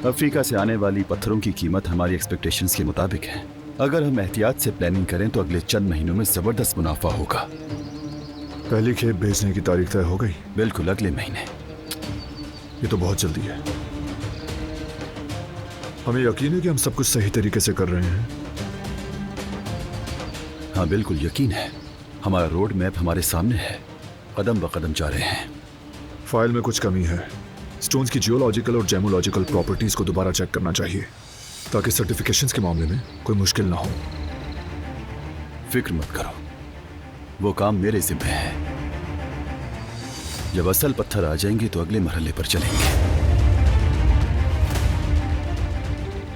Africa से आने वाली पत्थरों की कीमत हमारी एक्सपेक्टेशंस के मुताबिक है। अगर हम एहतियात से प्लानिंग करें तो अगले चंद महीनों में जबरदस्त मुनाफा होगा। पहली खेप भेजने की तारीख तय हो गई? बिल्कुल, अगले महीने। ये तो बहुत जल्दी है। हमें यकीन है कि हम सब कुछ सही तरीके से कर रहे हैं। हाँ बिल्कुल यकीन है। हमारा रोड मैप हमारे सामने है, कदम ब कदम जा रहे हैं। फाइल में कुछ कमी है। स्टोन्स की जियोलॉजिकल और जेमोलॉजिकल प्रॉपर्टीज को दोबारा चेक करना चाहिए ताकि सर्टिफिकेशंस के मामले में कोई मुश्किल ना हो। फिक्र मत करो, वो काम मेरे जिम्मे है। जब असल पत्थर आ जाएंगे तो अगले मरहले पर चलेंगे।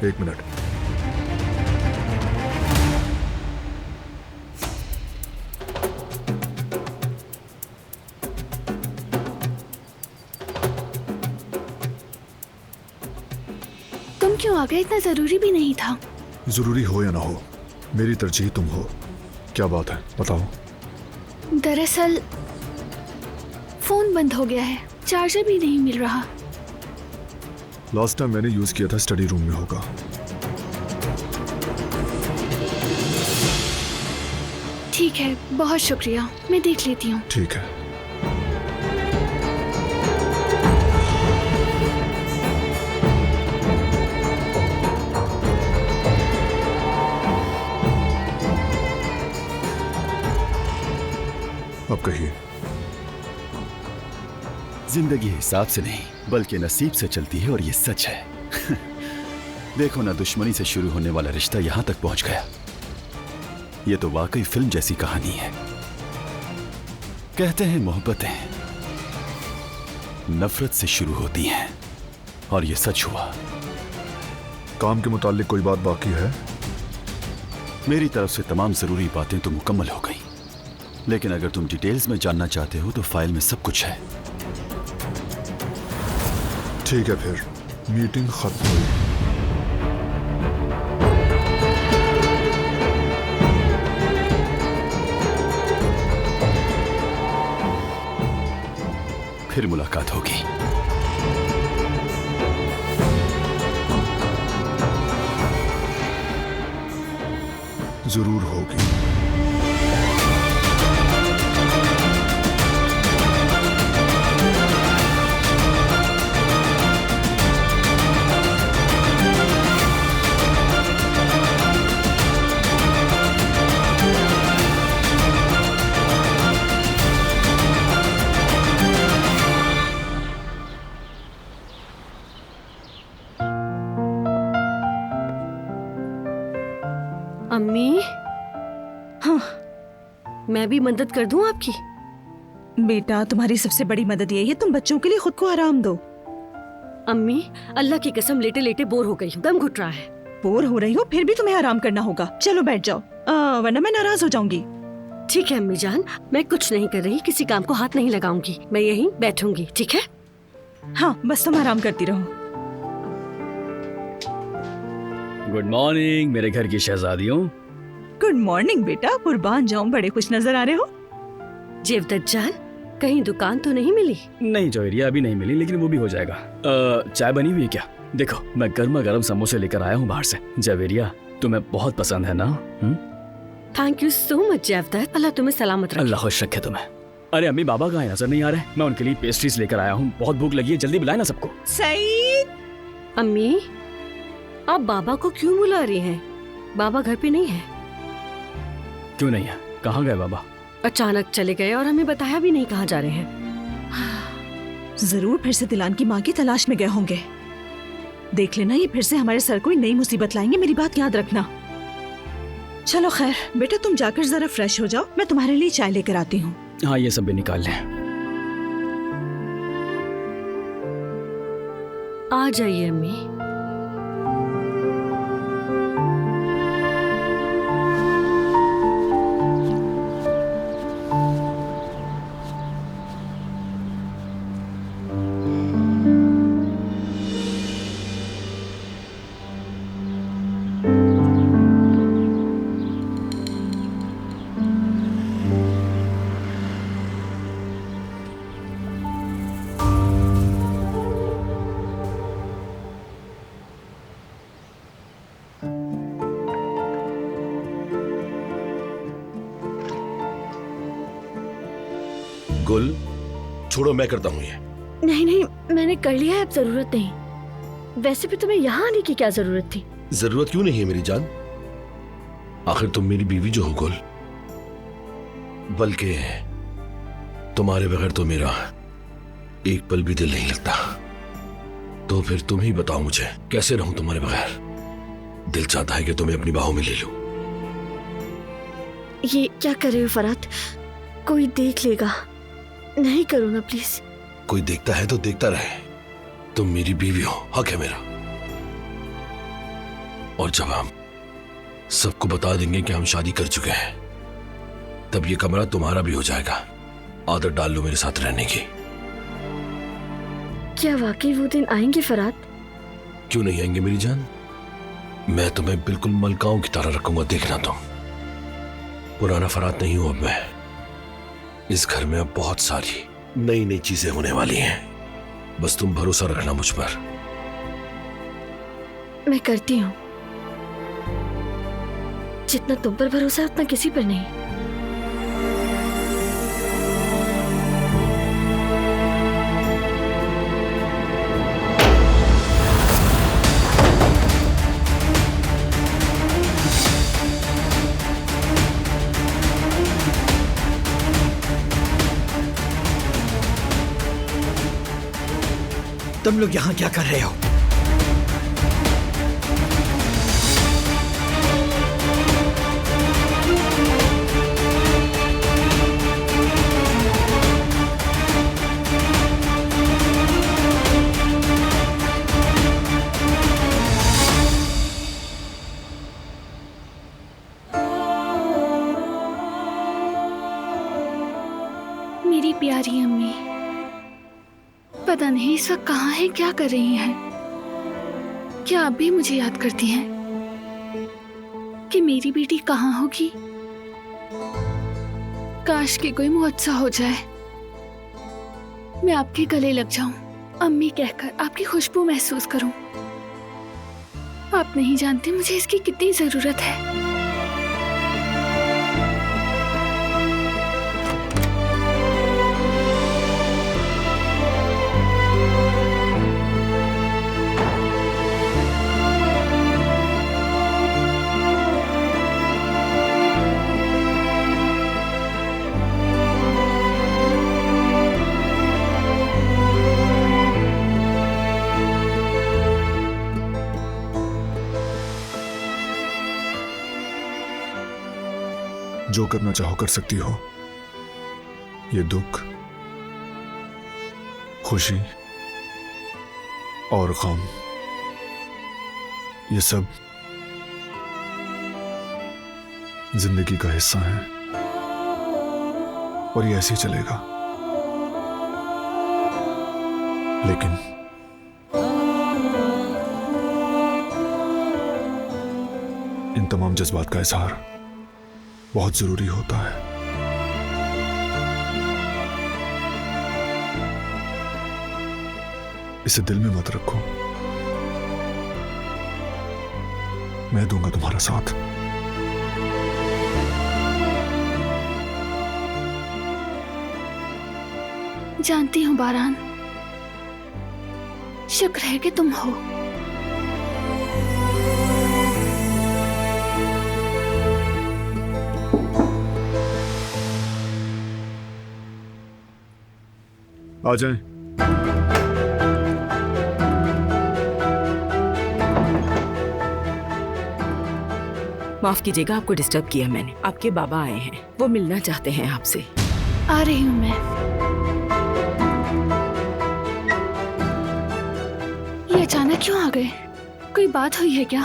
एक मिनट। तुम क्यों आ गए? इतना जरूरी भी नहीं था। जरूरी हो या ना हो, मेरी तरजीह तुम हो। क्या बात है, बताओ। दरअसल फोन बंद हो गया है, चार्जर भी नहीं मिल रहा। लास्ट टाइम मैंने यूज किया था स्टडी रूम में होगा। ठीक है, बहुत शुक्रिया, मैं देख लेती हूँ। ठीक है। अब कहिए। जिंदगी हिसाब से नहीं बल्कि नसीब से चलती है और ये सच है। देखो ना, दुश्मनी से शुरू होने वाला रिश्ता यहां तक पहुंच गया। ये तो वाकई फिल्म जैसी कहानी है। कहते हैं मोहब्बतें नफरत से शुरू होती हैं और ये सच हुआ। काम के मुतालिक कोई बात बाकी है? मेरी तरफ से तमाम जरूरी बातें तो मुकम्मल हो गई, लेकिन अगर तुम डिटेल्स में जानना चाहते हो तो फाइल में सब कुछ है। ठीक है, फिर मीटिंग खत्म हुई। फिर मुलाकात होगी। जरूर होगी। अम्मी, हाँ, मैं भी मदद कर दूं आपकी? बेटा, तुम्हारी सबसे बड़ी मदद यही है तुम बच्चों के लिए खुद को आराम दो। अम्मी, अल्लाह की कसम लेटे लेटे बोर हो गई हूँ, दम घुट रहा है। बोर हो रही हो फिर भी तुम्हें आराम करना होगा। चलो बैठ जाओ, वरना मैं नाराज हो जाऊंगी। ठीक है अम्मी जान, मैं कुछ नहीं कर रही, किसी काम को हाथ नहीं लगाऊंगी, मैं यहीं बैठूंगी, ठीक है? हाँ, बस तुम आराम करती रहो। गुड मॉर्निंग मेरे घर की शहजादियों। गुड मॉर्निंग बेटा, कुर्बान जाऊं, बड़े खुश नजर आ रहे हो। जेवदत जान, कहीं दुकान तो नहीं मिली? नहीं जोहरिया, अभी नहीं मिली, लेकिन वो भी हो जाएगा। चाय बनी हुई है क्या? देखो मैं गर्मा गर्म समोसे लेकर आया हूँ बाहर से। जवेरिया, तुम्हें बहुत पसंद है ना? थैंक यू सो मच जेवदत, अल्लाह तुम्हें सलामत रखे। अल्लाह खुश रखे तुम्हें। अरे अम्मी, बाबा कहाँ नजर नहीं आ रहे? मैं उनके लिए पेस्ट्रीज लेकर आया हूँ, बहुत भूख लगी है, जल्दी बुलाए ना सबको। सईद, अम्मी, आप बाबा को क्यों बुला रही हैं? बाबा घर पे नहीं है। क्यों नहीं है? कहाँ गए बाबा? अचानक चले गए और हमें बताया भी नहीं कहाँ जा रहे हैं। जरूर फिर से दिलान की माँ की तलाश में गए होंगे। देख लेना, ये फिर से हमारे सर कोई नई मुसीबत लाएंगे, मेरी बात याद रखना। चलो खैर बेटा, तुम जाकर जरा फ्रेश हो जाओ, मैं तुम्हारे लिए चाय लेकर आती हूँ। हाँ, ये सब भी निकाल लें। आ जाइए अम्मी। गुल छोड़ो, मैं करता हूँ ये। नहीं नहीं, मैंने कर लिया है, अब जरूरत नहीं। वैसे भी तुम्हें यहाँ आने की क्या जरूरत थी? जरूरत क्यों नहीं है मेरी जान, आखिर तुम मेरी बीवी जो हो गुल, बल्कि तुम्हारे बगैर तो मेरा एक पल भी दिल नहीं लगता। तो फिर तुम ही बताओ मुझे कैसे रहूं तुम्हारे बगैर। दिल चाहता है कि तुम्हें अपनी बाहों में ले लूं। ये क्या कर रहे हो फरात? कोई देख लेगा। नहीं करो ना प्लीज। कोई देखता है तो देखता रहे, तुम मेरी बीवी हो, हक है मेरा। और जब हम सबको बता देंगे कि हम शादी कर चुके हैं, तब ये कमरा तुम्हारा भी हो जाएगा। आदत डाल लो मेरे साथ रहने की। क्या वाकई वो दिन आएंगे फरात? क्यों नहीं आएंगे मेरी जान, मैं तुम्हें बिल्कुल मलकाओं की तरह रखूंगा, देखना तुम। पुराना फरात नहीं हूं अब मैं। इस घर में अब बहुत सारी नई नई चीजें होने वाली हैं, बस तुम भरोसा रखना मुझ पर। मैं करती हूँ, जितना तुम पर भरोसा है उतना किसी पर नहीं। तुम लोग यहाँ क्या कर रहे हो? मेरी प्यारी अम्मी, पता नहीं इस वक्त कहाँ है, क्या कर रही हैं? क्या आप भी मुझे याद करती हैं कि मेरी बेटी कहाँ होगी? काश कि कोई मुआवजा हो जाए, मैं आपके गले लग जाऊं, अम्मी कहकर आपकी खुशबू महसूस करूं। आप नहीं जानते मुझे इसकी कितनी जरूरत है। जो करना चाहो कर सकती हो। ये दुख, खुशी और गम, ये सब जिंदगी का हिस्सा है और ये ऐसे ही चलेगा। लेकिन इन तमाम जज्बात का इजहार बहुत जरूरी होता है। इसे दिल में मत रखो, मैं दूंगा तुम्हारा साथ। जानती हूँ बारान, शुक्र है कि तुम हो। आ जाएं। माफ कीजिएगा, आपको डिस्टर्ब किया मैंने। आपके बाबा आए हैं, वो मिलना चाहते हैं आपसे। आ रही हूँ मैं। ये अचानक क्यों आ गए? कोई बात हुई है क्या?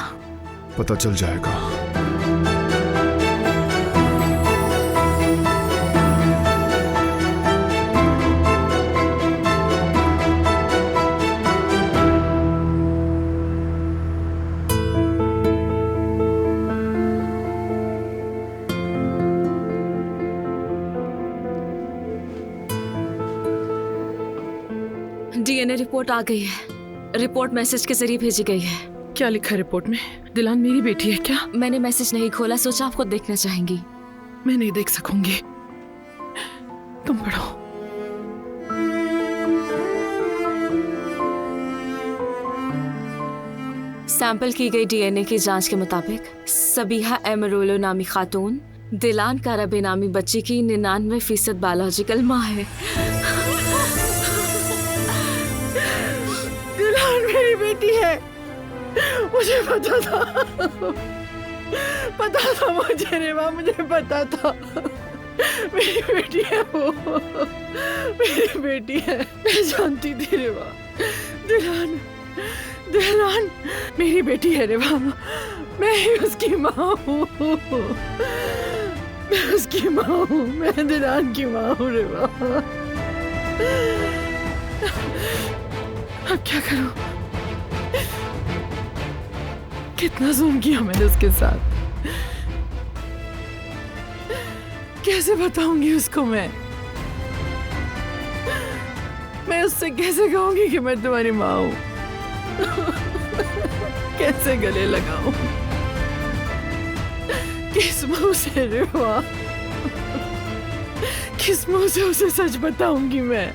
पता चल जाएगा। डीएनए रिपोर्ट आ गई है। रिपोर्ट मैसेज के जरिए भेजी गई है। क्या लिखा है रिपोर्ट में? दिलान मेरी बेटी है क्या? मैंने मैसेज नहीं खोला, सोचा आपको देखना चाहेंगी। मैं नहीं देख सकूंगी, तुम पढ़ो। सैंपल की गई डीएनए की जांच के मुताबिक सबीहा एमरोलो नामी खातून दिलान कारबे नामी बच्ची की 99% बायोलॉजिकल माँ है। दिलान मेरी बेटी है, मुझे पता था मुझे रेवा, मुझे पता था मेरी बेटी है वो, मेरी बेटी है, मैं जानती थी रेवा। दिलान दिलान मेरी बेटी है रेवा, मैं ही उसकी माँ हूँ, मैं उसकी माँ हूँ, मैं दिलान की माँ हूँ रेवा। अब क्या करूँ? कितना जुल्म किया मैंने उसके साथ, कैसे बताऊंगी उसको मैं उससे कैसे कहूंगी कि मैं तुम्हारी माँ हूं? कैसे गले लगाऊं? किस मुंह से रेवा, किस मुंह से उसे सच बताऊंगी मैं?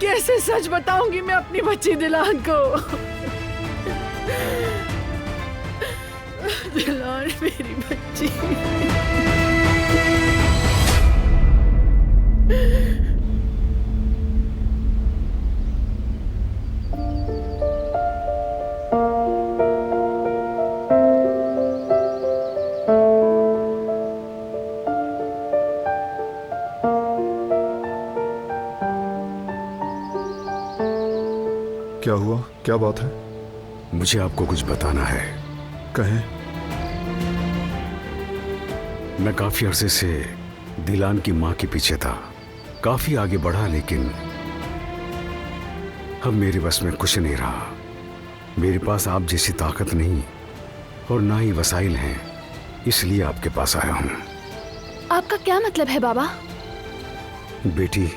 कैसे सच बताऊंगी मैं अपनी बच्ची दिलान को? दिलान मेरी बच्ची। क्या हुआ? क्या बात है? मुझे आपको कुछ बताना है। कहें। मैं काफी अरसे से दिलान की मां के पीछे था, काफी आगे बढ़ा, लेकिन अब मेरे बस में कुछ नहीं रहा। मेरे पास आप जैसी ताकत नहीं और ना ही वसाइल हैं, इसलिए आपके पास आया हूं। आपका क्या मतलब है बाबा? बेटी,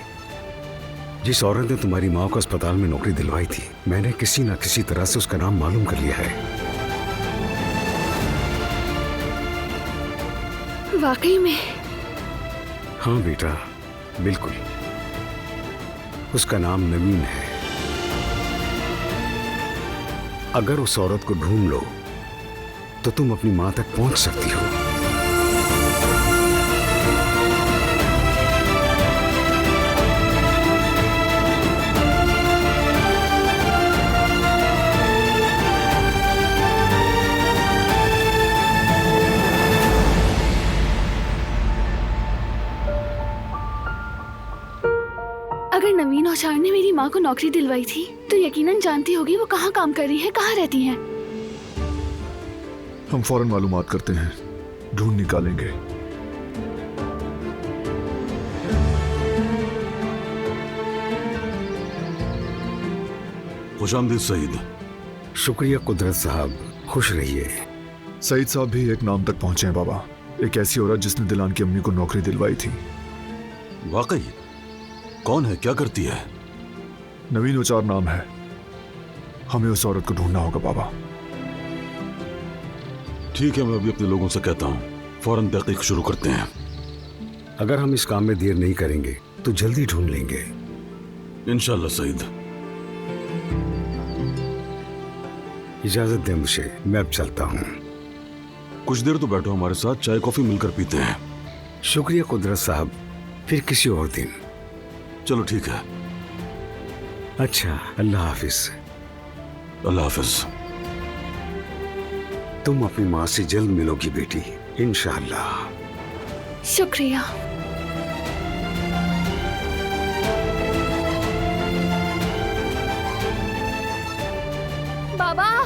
जिस औरत ने तुम्हारी माँ को अस्पताल में नौकरी दिलवाई थी, मैंने किसी न किसी तरह से उसका नाम मालूम कर लिया है। वाकई में? हाँ बेटा, बिल्कुल। उसका नाम नवीन है। अगर उस औरत को ढूंढ लो तो तुम अपनी माँ तक पहुंच सकती हो। अगर नवीन औचार ने मेरी माँ को नौकरी दिलवाई थी तो यकीनन जानती होगी वो कहाँ काम कर रही है, कहाँ रहती हैं। हम फौरन मालूमात करते हैं, ढूंढ निकालेंगे। खुशामदीद सईद। शुक्रिया कुदरत साहब, खुश रहिए। सईद साहब भी एक नाम तक पहुंचे हैं बाबा, एक ऐसी औरत जिसने दिलान की अम्मी को नौकरी दिलवाई थी। वाकई? कौन है, क्या करती है? नवीन औचार नाम है। हमें उस औरत को ढूंढना होगा बाबा। ठीक है, मैं अभी अपने लोगों से कहता हूँ, फौरन तहकीक शुरू करते हैं। अगर हम इस काम में देर नहीं करेंगे तो जल्दी ढूंढ लेंगे। इंशाल्लाह सईद। इजाजत दें मुझे, मैं अब चलता हूँ। कुछ देर तो बैठो हमारे साथ, चाय कॉफी मिलकर पीते हैं। शुक्रिया कुदरत साहब, फिर किसी और दिन। चलो ठीक है। अच्छा, अल्लाह हाफिज। अल्लाह हाफिज। तुम अपनी माँ से जल्द मिलोगी बेटी, इंशाअल्लाह। शुक्रिया। बाबा,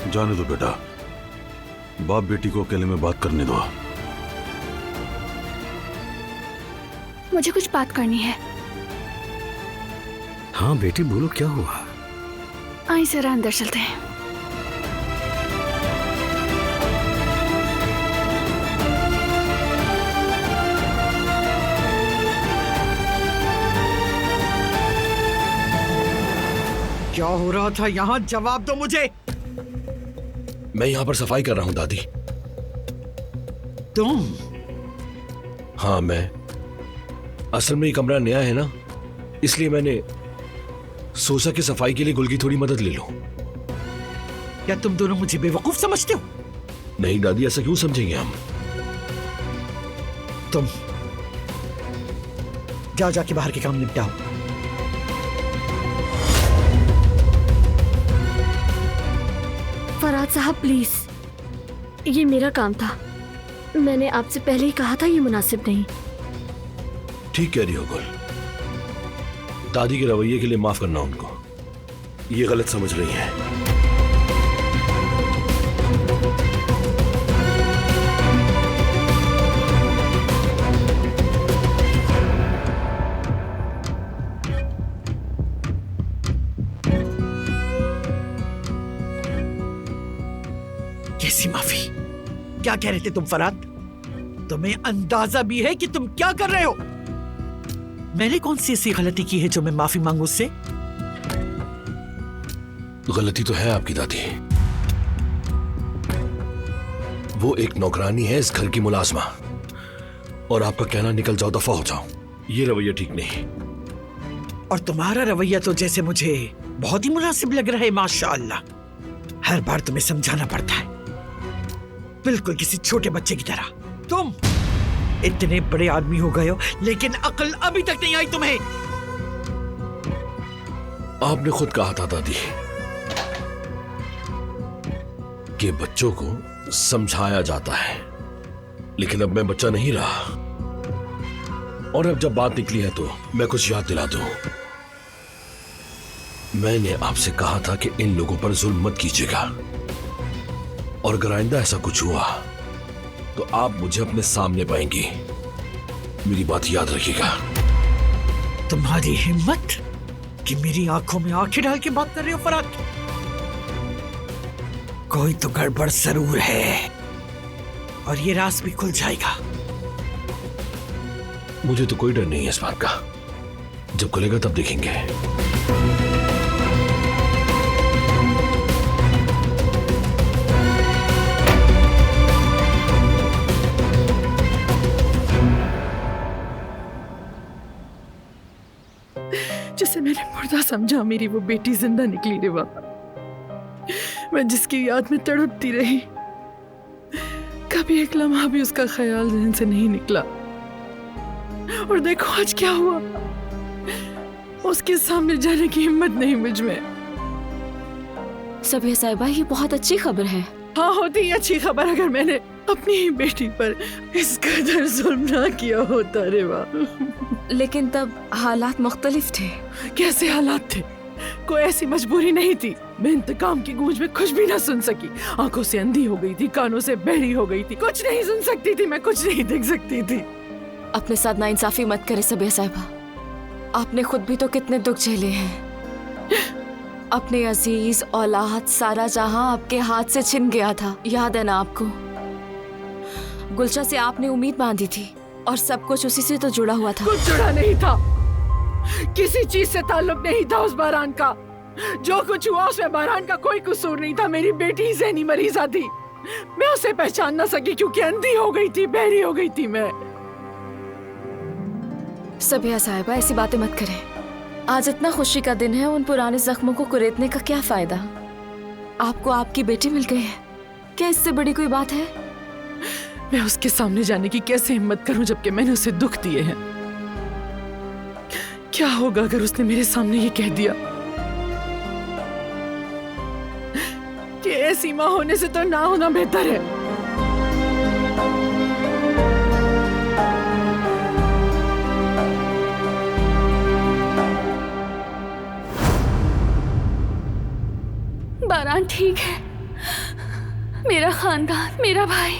जाने दो बेटा, बाप बेटी को अकेले में बात करने दो। मुझे कुछ बात करनी है। हाँ बेटी, बोलो क्या हुआ? आई जरा अंदर चलते हैं। क्या हो रहा था यहाँ? जवाब दो मुझे। मैं यहाँ पर सफाई कर रहा हूँ दादी। तुम हाँ, मैं असल में ये कमरा नया है ना, इसलिए मैंने सोचा कि सफाई के लिए गुल की थोड़ी मदद ले लूं। क्या तुम दोनों मुझे बेवकूफ समझते हो? नहीं दादी, ऐसा क्यों समझेंगे हम? तुम जाओ, जाके बाहर के काम निपटाओ। फरहाद साहब प्लीज, ये मेरा काम था। मैंने आपसे पहले ही कहा था ये मुनासिब नहीं। ठीक कह रही हो गुल। दादी के रवैये के लिए माफ करना उनको, ये गलत समझ रही हैं। कैसी माफी? क्या कह रहे थे तुम फरहाद? तुम्हें अंदाजा भी है कि तुम क्या कर रहे हो? मैंने कौन सी ऐसी गलती की है जो मैं माफी मांगू उससे? गलती तो है आपकी दादी, वो एक नौकरानी है इस घर की मुलाजमा, और आपका कहना निकल जाओ, दफा हो जाओ, ये रवैया ठीक नहीं। और तुम्हारा रवैया तो जैसे मुझे बहुत ही मुनासिब लग रहा है, माशाअल्लाह। हर बार तुम्हें समझाना पड़ता है, बिल्कुल किसी छोटे बच्चे की तरह। तुम इतने बड़े आदमी हो गए हो, लेकिन अक्ल अभी तक नहीं आई तुम्हें। आपने खुद कहा था दादी कि बच्चों को समझाया जाता है, लेकिन अब मैं बच्चा नहीं रहा, और अब जब बात निकली है तो मैं कुछ याद दिला दूं। मैंने आपसे कहा था कि इन लोगों पर जुल्म मत कीजिएगा, और अगर आइंदा ऐसा कुछ हुआ तो आप मुझे अपने सामने पाएंगी। मेरी बात याद रखिएगा। तुम्हारी हिम्मत कि मेरी आंखों में आंखें डाल के बात कर रहे हो फरहाद? कोई तो गड़बड़ जरूर है, और ये राज भी खुल जाएगा। मुझे तो कोई डर नहीं है इस बात का, जब खुलेगा तब देखेंगे। जिसे मैंने मुर्दा समझा, मेरी वो बेटी जिंदा निकली रे बाबा। मैं जिसकी याद में तड़पती रही, कभी एक लम्हा भी उसका ख्याल ज़हन से नहीं निकला। और देखो आज क्या हुआ, उसके सामने जाने की हिम्मत नहीं मुझ में। सबिया साहिबा, ये बहुत अच्छी खबर है। हाँ, होती अच्छी खबर अगर मैंने अपनी ही बेटी पर इस कदर जुल्म ना किया होता रे बाप। लेकिन तब हालात मुख्तलिफ थे। कैसे हालात थे? कोई ऐसी मजबूरी नहीं थी। मैं इंतकाम की गूंज में कुछ भी ना सुन सकी। आंखों से अंधी हो गई थी, कानों से बहरी हो गई थी, कुछ नहीं सुन सकती थी, मैं कुछ नहीं देख सकती थी। अपने साथ नाइंसाफी मत करे सबिया साहिबा, आपने खुद भी तो कितने दुख झेले हैं। अपने अजीज औलाद सारा जहां आपके हाथ से छिन गया था, याद है ना आपको? गुलशा से आपने उम्मीद बांधी थी, और सब कुछ उसी से तो जुड़ा हुआ था। कुछ जुड़ा नहीं था, किसी चीज से ताल्लुक नहीं था उस बारान का। जो कुछ हुआ उसमें बारान का कोई कसूर नहीं था। मेरी बेटी ज़हनी मरीज़ा थी, मैं उसे पहचान ना सकी क्योंकि अंधी हो गई थी, बहरी हो गई थी मैं। सबिया साहिबा, ऐसी बातें मत करें। आज इतना खुशी का दिन है, उन पुराने जख्मों को कुरेदने का क्या फायदा? आपको आपकी बेटी मिल गई है, क्या इससे बड़ी कोई बात है? मैं उसके सामने जाने की कैसे हिम्मत करूं जबकि मैंने उसे दुख दिए हैं? क्या होगा अगर उसने मेरे सामने ये कह दिया कि ऐसी मां होने से तो ना होना बेहतर है। बारान ठीक है, मेरा खानदान, मेरा भाई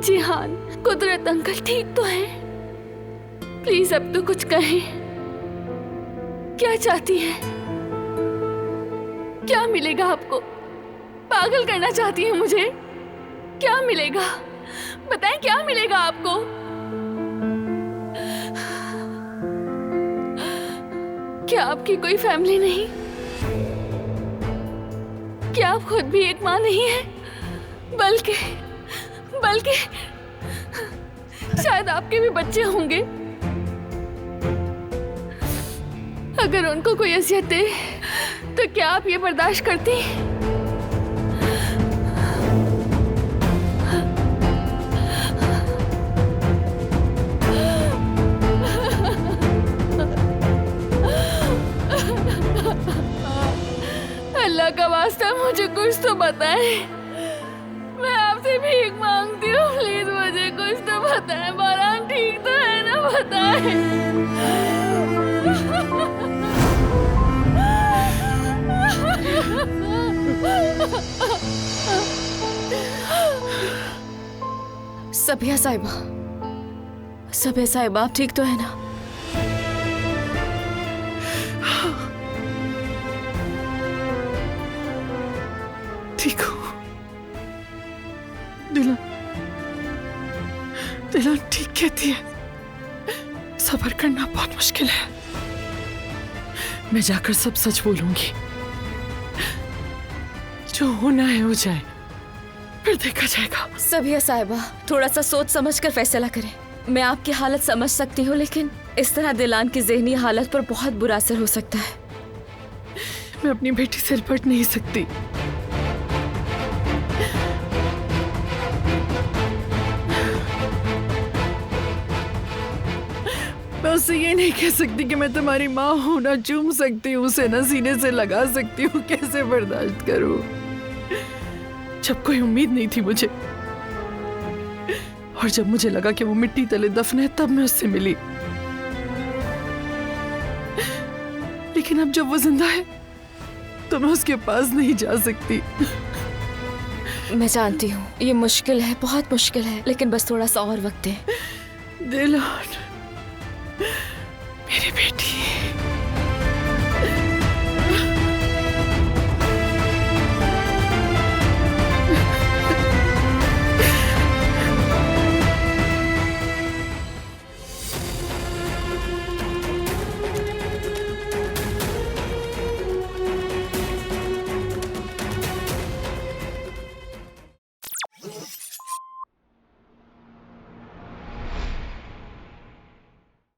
जिहान, कुदरत अंकल ठीक तो है। प्लीज अब तो कुछ कहें, क्या चाहती है? क्या मिलेगा आपको? पागल करना चाहती है मुझे? क्या मिलेगा? बताएं, क्या मिलेगा आपको? क्या आपकी कोई फैमिली नहीं? क्या आप खुद भी एक मां नहीं है? बल्कि शायद आपके भी बच्चे होंगे। अगर उनको कोई अजियत दे तो क्या आप ये बर्दाश्त करती? अल्लाह का वास्ता मुझे कुछ तो बताएं। मैं आपसे भीख मांगती हूँ, प्लीज मुझे कुछ तो बताएं। बारान ठीक तो है ना? बताएं। सबिया साहिबा, सबिया साहिबा, आप ठीक तो है ना? ठीक हूँ। दिलान ठीक कहती है, सब्र करना बहुत मुश्किल है। मैं जाकर सब सच बोलूंगी, जो होना है हो जाए, फिर देखा जाएगा। सबिया साहिबा, थोड़ा सा सोच समझ कर फैसला करें। मैं आपकी हालत समझ सकती हूँ, लेकिन इस तरह दिलान की ज़हनी हालत पर बहुत बुरा असर हो सकता है। मैं अपनी बेटी से निपट नहीं सकती। मैं उससे ये नहीं कह सकती कि मैं तुम्हारी माँ हूं, ना चूम सकती हूँ उसे, ना सीने से लगा सकती हूँ। कैसे बर्दाश्त करूँ जब कोई उम्मीद नहीं थी मुझे, और जब मुझे लगा कि वो मिट्टी तले दफन है तब मैं उससे मिली। लेकिन अब जब वो जिंदा है तो मैं उसके पास नहीं जा सकती। मैं जानती हूँ ये मुश्किल है, बहुत मुश्किल है, लेकिन बस थोड़ा सा और वक्त दे। दिलान, मेरी बेटी।